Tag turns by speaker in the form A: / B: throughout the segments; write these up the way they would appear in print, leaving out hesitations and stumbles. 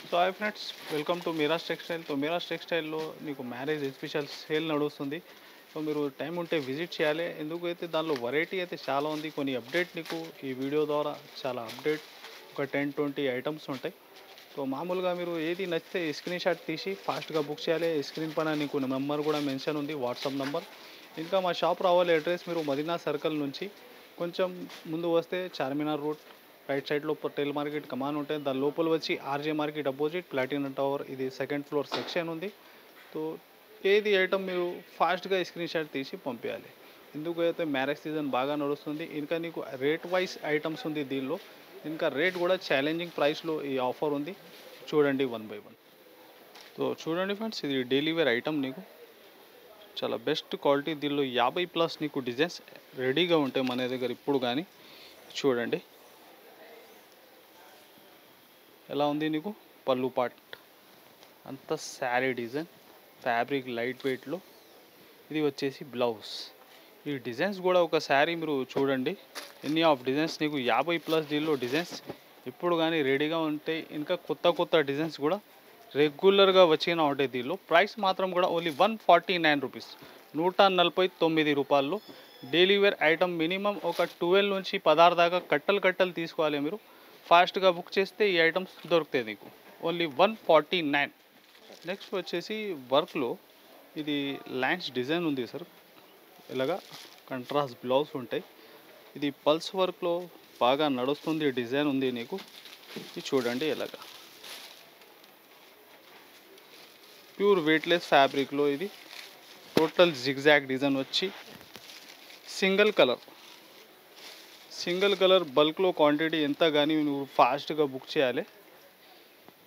A: So hi friends, welcome to Miraj textile. So Miraj టెక్స్టైల్లో నీకు marriage special sale నడుస్తుంది. So మీరు టైం ఉంటే విజిట్ చేయాలి. ఎందుకైతే దానిలో వెరైటీ అయితే చాలా ఉంది. కొన్ని అప్డేట్ నీకు ఈ వీడియో ద్వారా చాలా అప్డేట్ ఒక 10-20 ఐటమ్స్ ఉంటాయి. సో మామూలుగా మీరు ఏది నచ్చితే స్క్రీన్ షాట్ తీసి ఫాస్ట్గా బుక్ చేయాలి. స్క్రీన్ పైన నీకు నెంబర్ కూడా మెన్షన్ ఉంది, వాట్సాప్ నెంబర్. ఇంకా మా షాప్ రావాలి అడ్రస్ మీరు మదీనా సర్కిల్ నుంచి కొంచెం ముందు వస్తే చార్మినార్ రోడ్ రైట్ సైడ్లో పటేల్ మార్కెట్ కమాన్ ఉంటుంది. దాని లోపల వచ్చి RJ market opposite platinum tower, ఇది సెకండ్ ఫ్లోర్ సెక్షన్ ఉంది. సో ఏది ఐటమ్ మీరు ఫాస్ట్గా స్క్రీన్ షాట్ తీసి పంపించాలి. ఎందుకైతే మ్యారేజ్ సీజన్ బాగా నడుస్తుంది. ఇంకా నీకు రేట్ వైజ్ ఐటమ్స్ ఉంది దీనిలో. ఇంకా రేట్ కూడా ఛాలెంజింగ్ ప్రైస్లో ఈ ఆఫర్ ఉంది. చూడండి 1 by 1. సో చూడండి ఫ్రెండ్స్, ఇది డైలీ వేర్ ఐటమ్ నీకు చాలా బెస్ట్ క్వాలిటీ. దీనిలో 50+ నీకు డిజైన్స్ రెడీగా ఉంటాయి మన దగ్గర ఇప్పుడు. కానీ చూడండి ఎలా ఉంది. నీకు పళ్ళు పాట్ అంత శారీ డిజైన్, ఫ్యాబ్రిక్ లైట్ వెయిట్లో. ఇది వచ్చేసి బ్లౌజ్. ఈ డిజైన్స్ కూడా ఒక శారీ మీరు చూడండి ఎన్ని ఆఫ్ డిజైన్స్ నీకు 50+ దీనిలో డిజైన్స్ ఇప్పుడు కానీ రెడీగా ఉంటాయి. ఇంకా కొత్త కొత్త డిజైన్స్ కూడా రెగ్యులర్గా వచ్చిన ఉంటాయి. దీనిలో ప్రైస్ మాత్రం కూడా ఓన్లీ 149 రూపీస్, 149 రూపాయల్లో డైలీ వేర్ ఐటమ్. మినిమం ఒక 12 నుంచి 16 దాకా కట్టలు తీసుకోవాలి మీరు. ఫాస్ట్గా బుక్ చేస్తే ఈ ఐటమ్స్ దొరుకుతాయి నీకు ఓన్లీ 149. నెక్స్ట్ వచ్చేసి వర్క్లో ఇది లైన్స్ డిజైన్ ఉంది సార్. ఇలాగా కంట్రాస్ట్ బ్లౌజ్ ఉంటాయి. ఇది పల్స్ వర్క్లో బాగా నడుస్తుంది డిజైన్ ఉంది నీకు. ఇది చూడండి ఇలాగా ప్యూర్ వెయిట్లెస్ ఫ్యాబ్రిక్లో ఇది టోటల్ జిగ్జాగ్ డిజైన్ వచ్చి సింగిల్ కలర్ బల్క్లో క్వాంటిటీ ఎంత కానీ నువ్వు ఫాస్ట్గా బుక్ చేయాలి.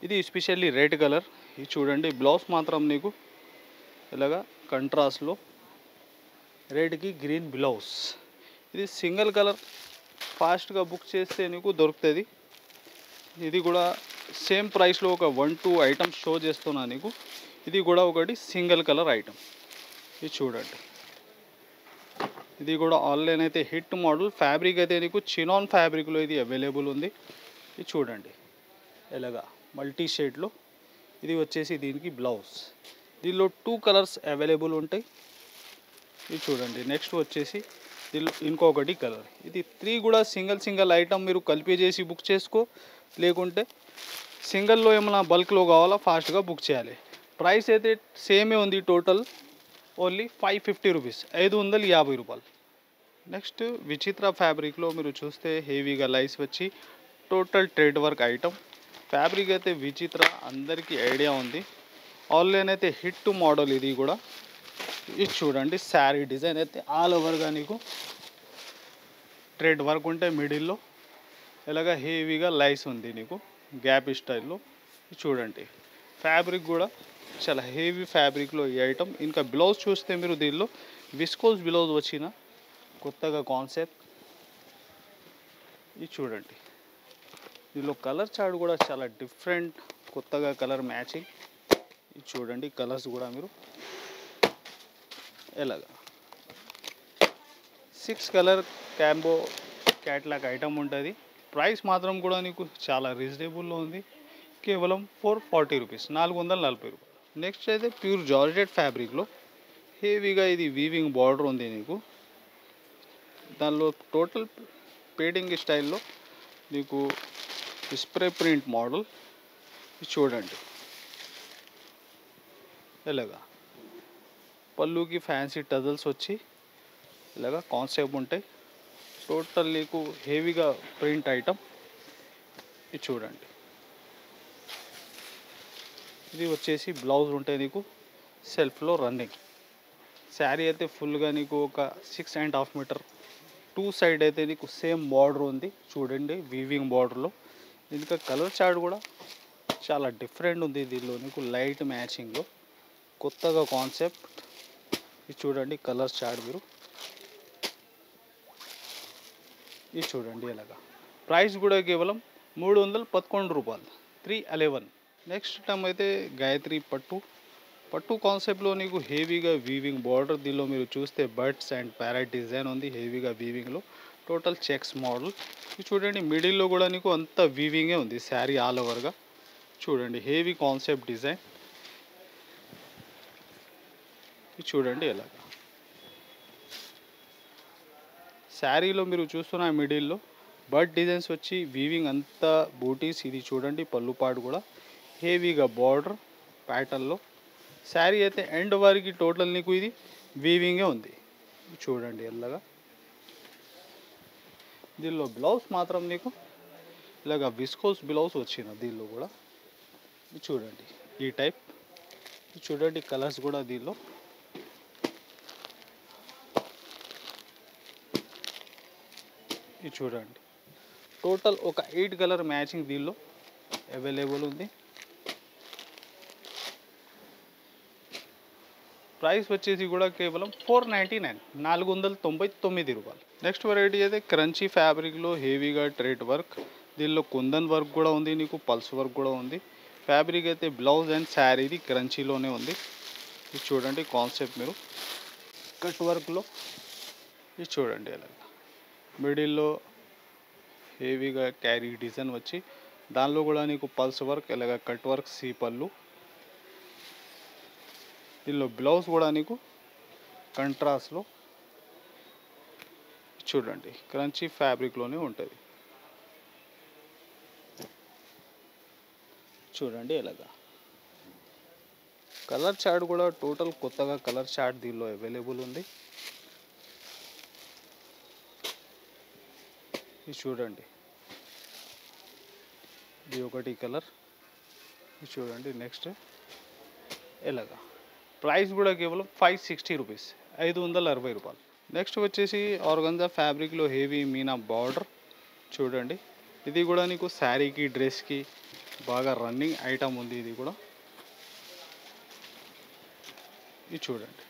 A: ఇది ఎస్పెషల్లీ రెడ్ కలర్. ఇది చూడండి బ్లౌజ్ మాత్రం నీకు ఇలాగా కంట్రాస్ట్లో రెడ్కి గ్రీన్ బ్లౌజ్. ఇది సింగిల్ కలర్, ఫాస్ట్గా బుక్ చేస్తే నీకు దొరుకుతుంది. ఇది కూడా సేమ్ ప్రైస్లో ఒక 1-2 ఐటమ్స్ షో చేస్తున్నా నీకు. ఇది కూడా ఒకటి సింగిల్ కలర్ ఐటమ్. ఇది చూడండి, ఇది కూడా ఆన్లైన్ అయితే హిట్ మోడల్. ఫ్యాబ్రిక్ అయితే నీకు చినాన్ ఫ్యాబ్రిక్లో ఇది అవైలబుల్ ఉంది. ఇది చూడండి ఎలాగా మల్టీ షేడ్లో. ఇది వచ్చేసి దీనికి బ్లౌజ్. దీనిలో 2 కలర్స్ అవైలబుల్ ఉంటాయి. ఇది చూడండి. నెక్స్ట్ వచ్చేసి దీనిలో ఇంకొకటి కలర్. ఇది 3 కూడా సింగిల్ ఐటమ్ మీరు కలిపి చేసి బుక్ చేసుకో. లేకుంటే సింగిల్లో ఏమైనా బల్క్లో కావాలా ఫాస్ట్గా బుక్ చేయాలి. ప్రైస్ అయితే సేమే ఉంది. టోటల్ ఓన్లీ 550 రూపీస్, 550 రూపాయలు. నెక్స్ట్ విచిత్ర ఫ్యాబ్రిక్లో మీరు చూస్తే హెవీగా లైస్ వచ్చి total trade work item. Fabric అయితే విచిత్ర అందరికీ ఐడియా ఉంది. ఆన్లైన్ అయితే హిట్ మోడల్ ఇది కూడా. ఇది చూడండి శారీ డిజైన్ అయితే ఆల్ ఓవర్గా నీకు ట్రేడ్ వర్క్ ఉంటే మిడిల్లో ఇలాగా హెవీగా లైస్ ఉంది నీకు గ్యాప్ స్టైల్లో. చూడండి ఫ్యాబ్రిక్ కూడా చాలా హెవీ ఫ్యాబ్రిక్లో ఈ ఐటమ్. ఇంకా బ్లౌజ్ చూస్తే మీరు దీనిలో విస్కోస్ బ్లౌజ్ వచ్చిన కొత్తగా కాన్సెప్ట్. ఇది చూడండి దీనిలో కలర్ చార్ట్ కూడా చాలా డిఫరెంట్, కొత్తగా కలర్ మ్యాచింగ్. ఇది చూడండి కలర్స్ కూడా మీరు ఎలాగా 6 కలర్ క్యాంబో క్యాట్లాగ్ ఐటమ్ ఉంటుంది. ప్రైస్ మాత్రం కూడా నీకు చాలా రీజనబుల్లో ఉంది. కేవలం 440 రూపీస్, 440 రూపాయలు. నెక్స్ట్ అయితే ప్యూర్ జార్జెట్ ఫ్యాబ్రిక్లో హెవీగా ఇది వీవింగ్ బార్డర్ ఉంది నీకు. దానిలో టోటల్ పేడింగ్ స్టైల్లో నీకు స్ప్రే ప్రింట్ మోడల్. చూడండి ఇలాగా పళ్ళుకి ఫ్యాన్సీ టజల్స్ వచ్చి ఇలాగా కాన్సెప్ట్ ఉంటాయి. టోటల్ నీకు హెవీగా ప్రింట్ ఐటమ్. ఇది చూడండి. ఇది వచ్చేసి బ్లౌజ్ ఉంటాయి నీకు సెల్ఫ్లో రన్నింగ్. శారీ అయితే ఫుల్గా నీకు ఒక 6.5 మీటర్ 2 సైడ్ అయితే నీకు సేమ్ బార్డర్ ఉంది. చూడండి వీవింగ్ బార్డర్లో. ఇంకా కలర్ చార్ట్ కూడా చాలా డిఫరెంట్ ఉంది. దీనిలో నీకు లైట్ మ్యాచింగ్లో కొత్తగా కాన్సెప్ట్. ఇది చూడండి కలర్ చార్ట్ మీరు. ఇది చూడండి ఇలాగా. ప్రైస్ కూడా కేవలం 311 రూపాయలు, 311. నెక్స్ట్ టైం అయితే గాయత్రి పట్టు కాన్సెప్ట్లో నీకు హెవీగా వీవింగ్ బార్డర్. దీనిలో మీరు చూస్తే బర్డ్స్ అండ్ ప్యారెట్ డిజైన్ ఉంది హెవీగా వీవింగ్లో. Total checks model. ఇది చూడండి మిడిల్లో కూడా నీకు అంత వీవింగే ఉంది శారీ ఆల్ ఓవర్గా. చూడండి హెవీ కాన్సెప్ట్ డిజైన్. ఇది చూడండి ఎలా శారీలో మీరు చూస్తున్న మిడిల్లో బర్డ్ డిజైన్స్ వచ్చి వీవింగ్ అంతా బూటీస్. ఇది చూడండి పళ్ళు పాటు కూడా హెవీగా బార్డర్ ప్యాటర్న్లో. శారీ అయితే ఎండ్ వరకు టోటల్ నీకు ఇది వీవింగే ఉంది. చూడండి ఎల్లగా. దీనిలో బ్లౌజ్ మాత్రం నీకు ఇలాగా విస్కోస్ బ్లౌజ్ వచ్చిన దీనిలో కూడా. ఇది చూడండి ఈ టైప్. ఇది చూడండి కలర్స్ కూడా దీనిలో. ఇది చూడండి టోటల్ ఒక 8 కలర్ మ్యాచింగ్ దీనిలో అవైలబుల్ ఉంది. ప్రైస్ వచ్చేసి కూడా కేవలం 499, 499 రూపాయలు. నెక్స్ట్ వెరైటీ అయితే క్రంచీ ఫ్యాబ్రిక్లో హెవీగా థ్రెడ్ వర్క్. దీనిలో కుందన్ వర్క్ కూడా ఉంది, నీకు పల్స్ వర్క్ కూడా ఉంది. ఫ్యాబ్రిక్ అయితే బ్లౌజ్ అండ్ శారీది క్రంచీలోనే ఉంది. ఇది చూడండి కాన్సెప్ట్ మీరు కట్ వర్క్లో. ఇది చూడండి అలా మిడిల్లో హెవీగా క్యారీ డిజైన్ వచ్చి దానిలో కూడా నీకు పల్స్ వర్క్ ఇలాగ కట్ వర్క్ సీ పళ్ళు. దీనిలో బ్లౌజ్ కూడా నీకు కంట్రాస్ట్లో చూడండి క్రంచీ ఫ్యాబ్రిక్లోనే ఉంటుంది. చూడండి ఇలాగా కలర్ చార్ట్ కూడా టోటల్ కొత్తగా కలర్ చార్ట్ దీనిలో అవైలబుల్ ఉంది. ఇది చూడండి ఇది ఒకటి కలర్. ఇది చూడండి నెక్స్ట్ ఎలాగా. ప్రైస్ కూడా కేవలం 560 రూపీస్, 560 రూపాయలు. నెక్స్ట్ వచ్చేసి ఆర్గంజా ఫ్యాబ్రిక్లో హెవీ మీనా బార్డర్. చూడండి ఇది కూడా నీకు శారీకి డ్రెస్కి బాగా రన్నింగ్ ఐటమ్ ఉంది. ఇది కూడా ఇది చూడండి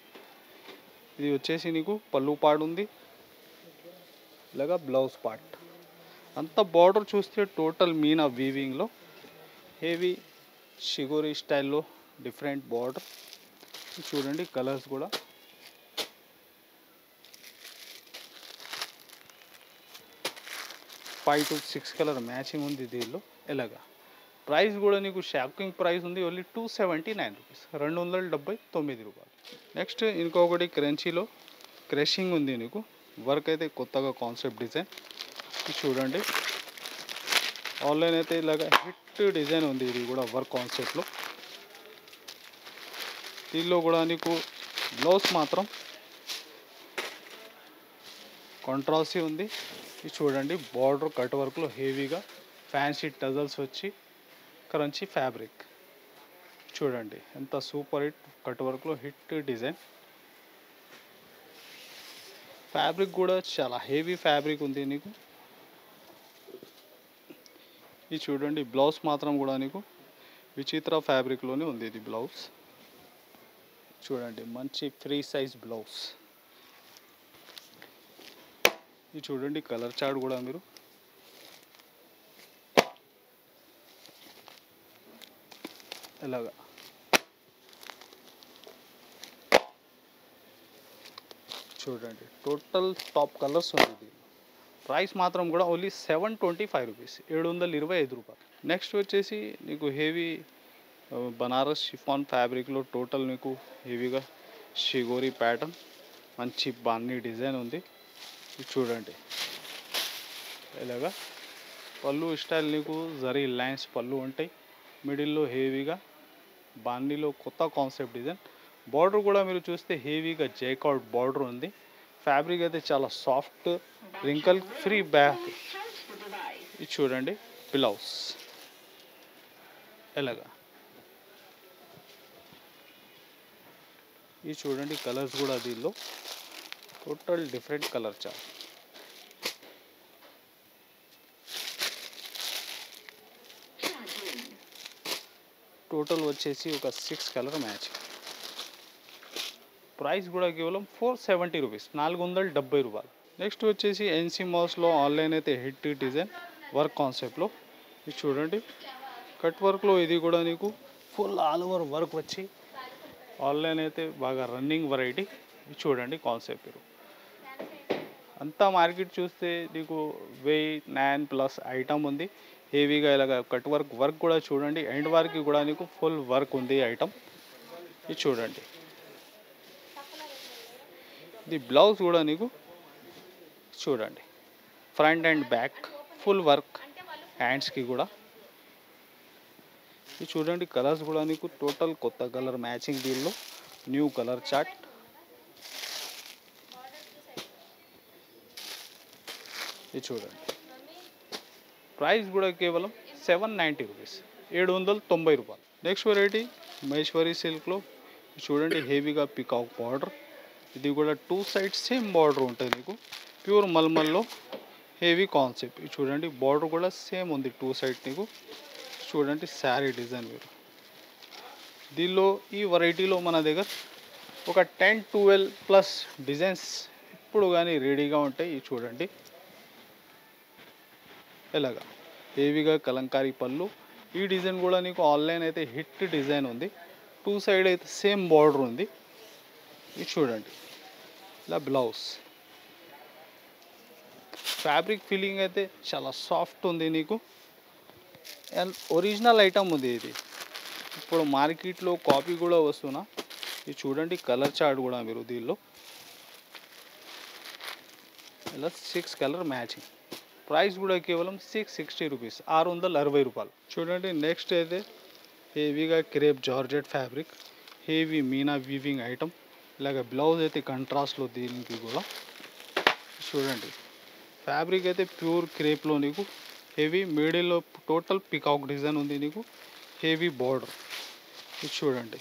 A: ఇది వచ్చేసి నీకు పళ్ళు పాడు ఉంది, ఇలాగా బ్లౌజ్ పార్ట్ అంతా. బార్డర్ చూస్తే టోటల్ మీనా వీవింగ్లో హెవీ షిగోరీ స్టైల్లో డిఫరెంట్ బార్డర్. చూడండి కలర్స్ కూడా. ఫైవ్ టు 6 కలర్ మ్యాచింగ్ ఉంది దీనిలో ఎలాగా. ప్రైస్ కూడా నీకు షాకింగ్ ప్రైస్ ఉంది, ఓన్లీ 279 రూపీస్, 279 రూపాయలు. నెక్స్ట్ ఇంకొకటి క్రంచీలో క్రషింగ్ ఉంది నీకు వర్క్ అయితే కొత్తగా కాన్సెప్ట్ డిజైన్. చూడండి ఆన్లైన్ అయితే ఇలాగ హిట్ డిజైన్ ఉంది. ఇది కూడా వర్క్ కాన్సెప్ట్లో. దీనిలో కూడా నీకు బ్లౌజ్ మాత్రం కాంట్రాస్టీ ఉంది. ఇది చూడండి బార్డర్ కట్ వర్క్లో హెవీగా ఫ్యాన్సీ టజల్స్ వచ్చి క్రంచీ ఫ్యాబ్రిక్. చూడండి ఎంత సూపర్ హిట్ కట్ వర్క్లో హిట్ డిజైన్. ఫ్యాబ్రిక్ కూడా చాలా హెవీ ఫ్యాబ్రిక్ ఉంది నీకు. ఇది చూడండి బ్లౌజ్ మాత్రం కూడా నీకు విచిత్ర ఫ్యాబ్రిక్లోనే ఉంది. ఇది బ్లౌజ్ చూడండి మంచి ఫ్రీ సైజ్ బ్లౌజ్. ఇది చూడండి కలర్ చార్ట్ కూడా మీరు ఇలాగా. చూడండి టోటల్ టాప్ కలర్స్ ఉంది. ప్రైస్ మాత్రం కూడా ఓన్లీ 725 రూపీస్, 725 రూపాయలు. నెక్స్ట్ వచ్చేసి నీకు హెవీ బనారస్ షిఫాన్ ఫ్యాబ్రిక్లో టోటల్ నీకు హెవీగా షిగోరీ ప్యాటర్న్ మంచి బాన్నీ డిజైన్ ఉంది. ఇది చూడండి ఇలాగా పళ్ళు స్టైల్ నీకు జరీ లైన్స్ పళ్ళు ఉంటాయి. మిడిల్లో హెవీగా బాన్నీలో కొత్త కాన్సెప్ట్ డిజైన్. బార్డర్ కూడా మీరు చూస్తే హెవీగా జైకార్డ్ బార్డర్ ఉంది. ఫ్యాబ్రిక్ అయితే చాలా సాఫ్ట్ రింకల్ ఫ్రీ బ్యాక్. ఇది చూడండి బ్లౌజ్ ఎలాగా. ఇది చూడండి కలర్స్ కూడా దీనిలో total different colour chart. Total వచ్చేసి ఒక 6 కలర్ మ్యాచ్. ప్రైస్ కూడా కేవలం 470 రూపీస్, 470 రూపాయలు. నెక్స్ట్ వచ్చేసి ఎన్సీ మాల్స్లో ఆన్లైన్ అయితే హిట్ డిజైన్ వర్క్ కాన్సెప్ట్లో. ఇది చూడండి కట్ వర్క్లో ఇది కూడా నీకు ఫుల్ ఆల్ ఓవర్ వర్క్ వచ్చి ఆన్లైన్ అయితే బాగా రన్నింగ్ వెరైటీ. ఇది చూడండి కాన్సెప్ట్ మీరు అంతా మార్కెట్ చూస్తే నీకు 1009+ ఐటమ్ ఉంది. హెవీగా ఇలాగ కట్ వర్క్ కూడా చూడండి, ఎండ్ వరకు కూడా నీకు ఫుల్ వర్క్ ఉంది ఐటమ్. ఇది చూడండి, ఇది బ్లౌజ్ కూడా నీకు చూడండి, front and back full work, హ్యాండ్స్కి కూడా. ఇది చూడండి, కలర్స్ కూడా నీకు టోటల్ కొత్త కలర్ మ్యాచింగ్ దీనిలో న్యూ కలర్ చార్ట్. ఇది చూడండి, ప్రైస్ కూడా కేవలం 790 రూపీస్, 790 రూపాయలు. నెక్స్ట్ వెరైటీ మహేశ్వరి సిల్క్లో చూడండి, హెవీగా పికాక్ బార్డర్. ఇది కూడా 2 సైడ్స్ సేమ్ బార్డర్ ఉంటుంది మీకు, ప్యూర్ మల్మల్లో హెవీ కాన్సెప్ట్. ఇది చూడండి, బార్డర్ కూడా సేమ్ ఉంది 2 సైడ్ నీకు. చూడండి శారీ డిజైన్ మీరు. దీనిలో ఈ వెరైటీలో మన దగ్గర ఒక 10-12+ డిజైన్స్ ఇప్పుడు కానీ రెడీగా ఉంటాయి. ఇది చూడండి, ఎలాగా హెవీగా కలంకారీ పళ్ళు. ఈ డిజైన్ కూడా నీకు ఆన్లైన్ అయితే హిట్ డిజైన్ ఉంది, 2 సైడ్ అయితే సేమ్ బార్డర్ ఉంది. ఇది చూడండి, ఇలా బ్లౌజ్. ఫ్యాబ్రిక్ ఫీలింగ్ అయితే చాలా సాఫ్ట్ ఉంది నీకు, అండ్ ఒరిజినల్ ఐటమ్ ఉంది ఇది. ఇప్పుడు మార్కెట్లో కాపీ కూడా వస్తున్నా. ఇది చూడండి, కలర్ చార్ట్ కూడా మీరు దీనిలో ఇలా 6 కలర్ మ్యాచింగ్. ప్రైస్ కూడా కేవలం 660 రూపీస్, 660 రూపాయలు. చూడండి, నెక్స్ట్ అయితే హెవీగా crepe georgette fabric, heavy Meena weaving item. ఇలాగ బ్లౌజ్ అయితే కంట్రాస్ట్లో దీనికి కూడా. చూడండి, ఫ్యాబ్రిక్ అయితే ప్యూర్ క్రేప్లో నీకు హెవీ మిడిల్లో టోటల్ పికాక్ డిజైన్ ఉంది నీకు, హెవీ బార్డర్. ఇది చూడండి,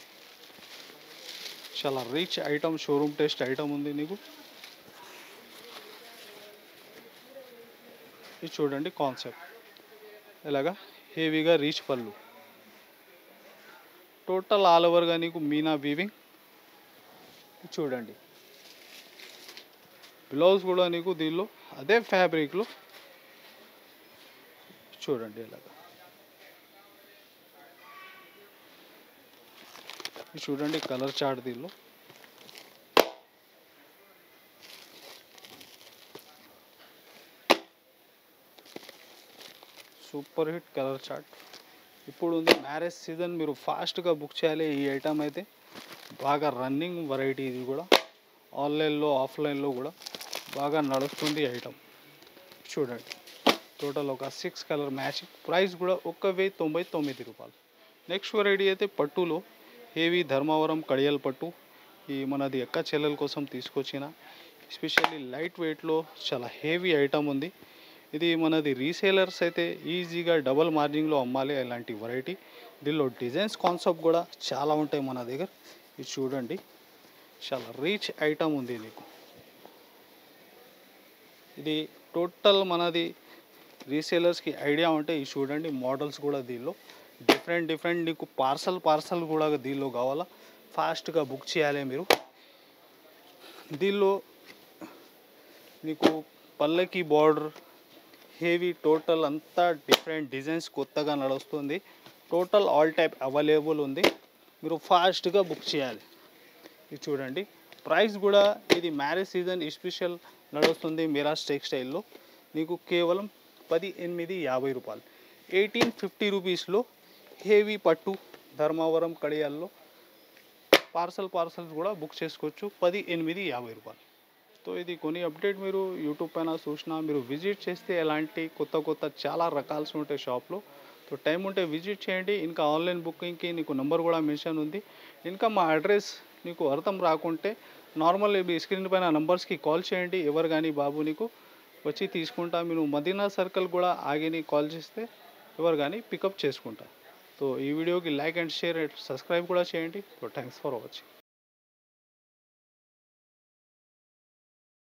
A: చాలా rich item, showroom test item ఉంది నీకు. ఇది చూడండి కాన్సెప్ట్, ఇలాగా హెవీగా రిచ్ పళ్ళు, టోటల్ ఆల్ ఓవర్గా నీకు మీనా వీవింగ్. చూడండి, బ్లౌజ్ కూడా నీకు దీనిలో అదే ఫ్యాబ్రిక్లో. చూడండి, ఇలాగా చూడండి కలర్ చార్ట్ దీనిలో. సూపర్ హిట్ కలర్ చార్ట్ ఇప్పుడు ఉంది. మ్యారేజ్ సీజన్, మీరు ఫాస్ట్గా బుక్ చేయాలి. ఈ ఐటమ్ అయితే బాగా రన్నింగ్ వెరైటీ, ఇది కూడా ఆన్లైన్లో ఆఫ్లైన్లో కూడా బాగా నడుస్తుంది ఐటమ్. చూడండి, టోటల్ ఒక 6 కలర్ మ్యాచింగ్. ప్రైస్ కూడా 1099 రూపాయలు. నెక్స్ట్ వెరైటీ అయితే పట్టులో హెవీ ధర్మవరం కడియల్ పట్టు. ఈ మనది ఎక్క చెల్లెల కోసం తీసుకొచ్చిన ఎస్పెషల్లీ లైట్ వెయిట్లో చాలా హెవీ ఐటమ్ ఉంది. ఇది మనది రీసేలర్స్ అయితే ఈజీగా డబల్ మార్జిన్లో అమ్మాలి ఇలాంటి వెరైటీ. దీనిలో డిజైన్స్ కాన్సెప్ట్ కూడా చాలా ఉంటాయి మన దగ్గర. ఇది చూడండి, చాలా రిచ్ ఐటమ్ ఉంది నీకు. ఇది టోటల్ మనది రీసేలర్స్కి ఐడియా ఉంటే ఇది చూడండి, మోడల్స్ కూడా దీనిలో డిఫరెంట్ నీకు పార్సల్ కూడా దీనిలో కావాలా, ఫాస్ట్గా బుక్ చేయాలి మీరు. దీనిలో నీకు పల్లకి బార్డర్ హెవీ, టోటల్ అంతా డిఫరెంట్ డిజైన్స్ కొత్తగా నడుస్తుంది. టోటల్ ఆల్ టైప్ అవైలబుల్ ఉంది, మీరు ఫాస్ట్గా బుక్ చేయాలి. ఇది చూడండి, ప్రైస్ కూడా ఇది మ్యారేజ్ సీజన్ స్పెషల్ నడుస్తుంది మిరాజ్ టెక్స్టైల్లో. నీకు కేవలం 1850 రూపాయలు, 1850 రూపీస్లో హెవీ పట్టు ధర్మవరం కడియాల్లో పార్సల్స్ కూడా బుక్ చేసుకోవచ్చు, 1850 రూపాయలు. సో ఇది కొన్ని అప్డేట్ మీరు యూట్యూబ్ పైన చూసినా, మీరు విజిట్ చేస్తే ఎలాంటి కొత్త చాలా రకాల్సి ఉంటాయి షాప్లో. సో టైం ఉంటే విజిట్ చేయండి. ఇంకా ఆన్లైన్ బుకింగ్కి నీకు నెంబర్ కూడా మెన్షన్ ఉంది. ఇంకా మా అడ్రస్ నీకు అర్థం రాకుంటే నార్మల్ మీ స్క్రీన్ పైన నంబర్స్కి కాల్ చేయండి. ఎవరు కానీ బాబు నీకు వచ్చి తీసుకుంటా. మీరు మదీనా సర్కిల్ కూడా ఆగిని కాల్ చేస్తే ఎవరు కానీ పికప్ చేసుకుంటా. సో ఈ వీడియోకి లైక్ అండ్ షేర్, సబ్స్క్రైబ్ కూడా చేయండి. So thanks for watching.